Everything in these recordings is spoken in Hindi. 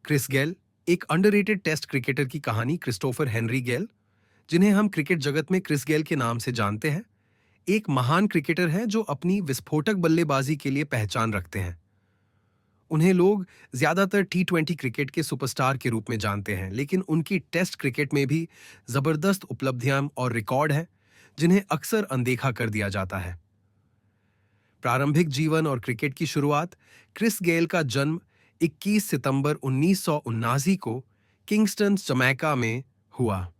क्रिस गेल एक अंडररेटेड टेस्ट क्रिकेटर की कहानी। क्रिस्टोफर हेनरी गेल, जिन्हें हम क्रिकेट जगत में क्रिस गेल के नाम से जानते हैं, एक महान क्रिकेटर हैं जो अपनी विस्फोटक बल्लेबाजी के लिए पहचान रखते हैं। उन्हें लोग ज्यादातर टी20 क्रिकेट के सुपरस्टार के रूप में जानते हैं, लेकिन उनकी टेस्ट क्रिकेट में भी जबरदस्त उपलब्धियां और रिकॉर्ड हैं जिन्हें अक्सर अनदेखा कर दिया जाता है। प्रारंभिक जीवन और क्रिकेट की शुरुआत। क्रिस गेल का जन्म 21 सितंबर 1979 को किंगस्टन, जमैका में हुआ।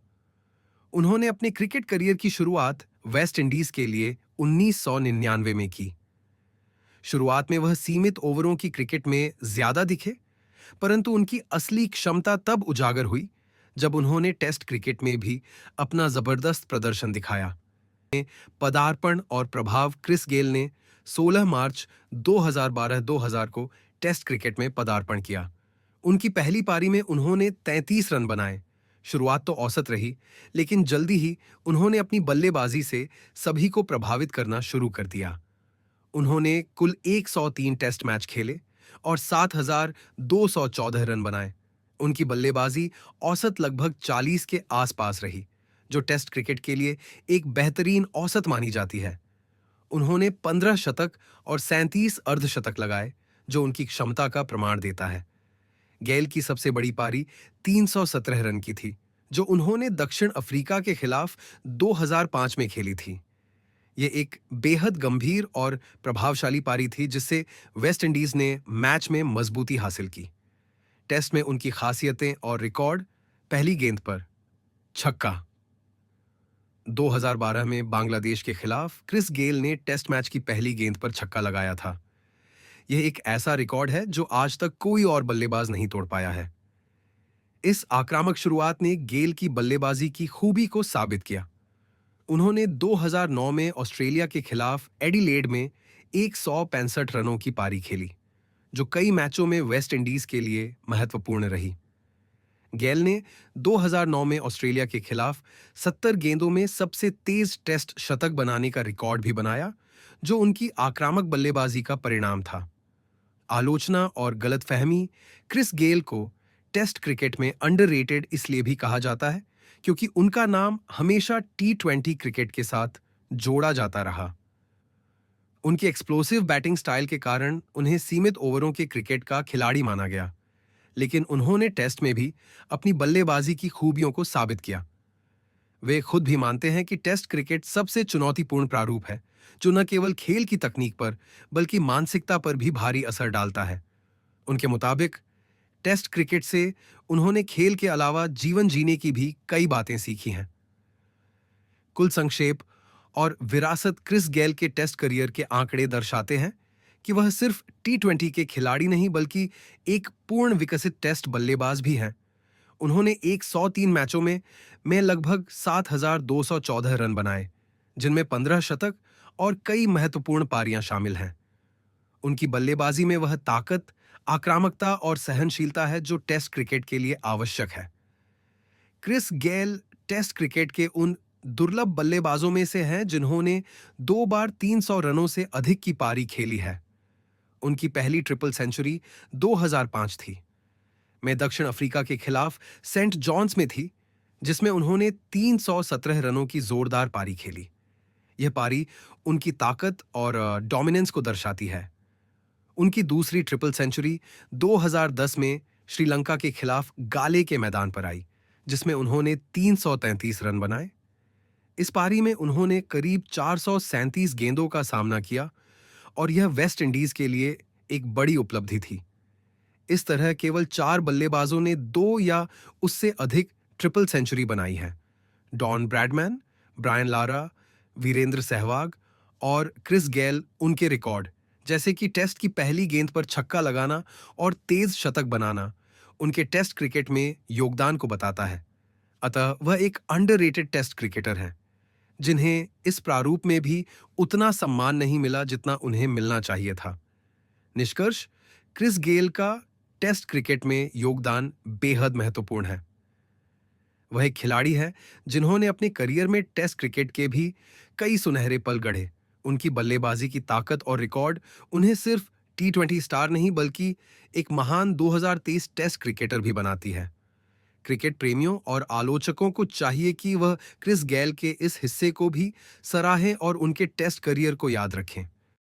उन्होंने अपने क्रिकेट करियर की शुरुआत वेस्ट इंडीज के लिए 1999 में की। शुरुआत में वह सीमित ओवरों की क्रिकेट में ज्यादा दिखे, परंतु उनकी असली क्षमता तब उजागर हुई जब उन्होंने टेस्ट क्रिकेट में भी अपना जबरदस्त प्रदर्शन दिखाया। पदार्पण और प्रभाव। क्रिस गेल ने 16 मार्च 2012-2000 को टेस्ट क्रिकेट में पदार्पण किया। उनकी पहली पारी में उन्होंने 33 रन बनाए। शुरुआत तो औसत रही, लेकिन जल्दी ही उन्होंने अपनी बल्लेबाजी से सभी को प्रभावित करना शुरू कर दिया। उन्होंने कुल 103 टेस्ट मैच खेले और 7,214 रन बनाए। उनकी बल्लेबाजी औसत लगभग 40 के आसपास रही, जो टेस्ट क्रिकेट के लिए एक बेहतरीन औसत मानी जाती है। उन्होंने 15 शतक और 37 अर्धशतक लगाए, जो उनकी क्षमता का प्रमाण देता है। गेल की सबसे बड़ी पारी 317 रन की थी, जो उन्होंने दक्षिण अफ्रीका के खिलाफ 2005 में खेली थी। ये एक बेहद गंभीर और प्रभावशाली पारी थी, जिससे वेस्ट इंडीज ने मैच में मजबूती हासिल की। टेस्ट में उनकी खासियतें और रिकॉर्ड। पहली गेंद पर छक्का। 2012 में बांग्लादेश के खिलाफ क्रिस गेल ने टेस्ट मैच की पहली गेंद पर छक्का लगाया था। यह एक ऐसा रिकॉर्ड है जो आज तक कोई और बल्लेबाज नहीं तोड़ पाया है। इस आक्रामक शुरुआत ने गेल की बल्लेबाजी की खूबी को साबित किया। उन्होंने 2009 में ऑस्ट्रेलिया के खिलाफ एडिलेड में 165 रनों की पारी खेली, जो कई मैचों में वेस्ट इंडीज के लिए महत्वपूर्ण रही। गेल ने 2009 में ऑस्ट्रेलिया के खिलाफ 70 गेंदों में सबसे तेज टेस्ट शतक बनाने का रिकॉर्ड भी बनाया, जो उनकी आक्रामक बल्लेबाजी का परिणाम था। आलोचना और गलतफहमी। क्रिस गेल को टेस्ट क्रिकेट में अंडररेटेड इसलिए भी कहा जाता है क्योंकि उनका नाम हमेशा टी20 क्रिकेट के साथ जोड़ा जाता रहा। उनके एक्सप्लोसिव बैटिंग स्टाइल के कारण उन्हें सीमित ओवरों के क्रिकेट का खिलाड़ी माना गया, लेकिन उन्होंने टेस्ट में भी अपनी बल्लेबाजी की खूबियों को साबित किया। वे खुद भी मानते हैं कि टेस्ट क्रिकेट सबसे चुनौतीपूर्ण प्रारूप है, जो न केवल खेल की तकनीक पर बल्कि मानसिकता पर भी भारी असर डालता है। उनके मुताबिक टेस्ट क्रिकेट से उन्होंने खेल के अलावा जीवन जीने की भी कई बातें सीखी हैं। कुल संक्षेप और विरासत। क्रिस गेल के टेस्ट करियर के आंकड़े दर्शाते हैं कि वह सिर्फ टी20 के खिलाड़ी नहीं बल्कि एक पूर्ण विकसित टेस्ट बल्लेबाज भी हैं। उन्होंने 103 मैचों में लगभग 7,214 रन बनाए, जिनमें 15 शतक और कई महत्वपूर्ण पारियां शामिल हैं। उनकी बल्लेबाजी में वह ताकत, आक्रामकता और सहनशीलता है जो टेस्ट क्रिकेट के लिए आवश्यक है। क्रिस गेल टेस्ट क्रिकेट के उन दुर्लभ बल्लेबाजों में से हैं जिन्होंने 2 बार 300 रनों से अधिक की पारी खेली है। उनकी पहली ट्रिपल सेंचुरी 2005 थी, में दक्षिण अफ्रीका के खिलाफ सेंट जॉन्स में थी, जिसमें उन्होंने 317 रनों की जोरदार पारी खेली। यह पारी उनकी ताकत और डोमिनेंस को दर्शाती है। उनकी दूसरी ट्रिपल सेंचुरी 2010 में श्रीलंका के खिलाफ गाले के मैदान पर आई, जिसमें उन्होंने 333 रन बनाए। इस पारी में उन्होंने करीब 437 गेंदों का सामना किया और यह वेस्ट इंडीज के लिए एक बड़ी उपलब्धि थी। इस तरह केवल 4 बल्लेबाजों ने 2 या उससे अधिक ट्रिपल सेंचुरी बनाई है। Don Bradman, Brian Lara, Virender Sehwag और क्रिस गेल उनके रिकॉर्ड, जैसे कि टेस्ट की पहली गेंद पर छक्का लगाना और तेज शतक बनाना, उनके टेस्ट क्रिकेट में योगदान को बताता है। अतः वह एक अंडररेटेड टेस्ट क्रिकेटर हैं, जिन्हें इस प्रारूप में भी उतना सम्मान नहीं मिला जितना उन्हें मिलना चाहिए था। निष्कर्ष, क्रिस गेल का टेस्ट क्रिकेट में योगदान बेहद महत्वपूर्ण है। वह एक खिलाड़ी है जिन्होंने अपने करियर में टेस्ट क्रिकेट के भी कई सुनहरे पल गढ़े। उनकी बल्लेबाजी की ताकत और रिकॉर्ड उन्हें सिर्फ T20 स्टार नहीं बल्कि एक महान 2023 टेस्ट क्रिकेटर भी बनाती है। क्रिकेट प्रेमियों और आलोचकों को चाहिए कि वह क्रिस गेल के इस हिस्से को भी सराहें और उनके टेस्ट करियर को याद रखें।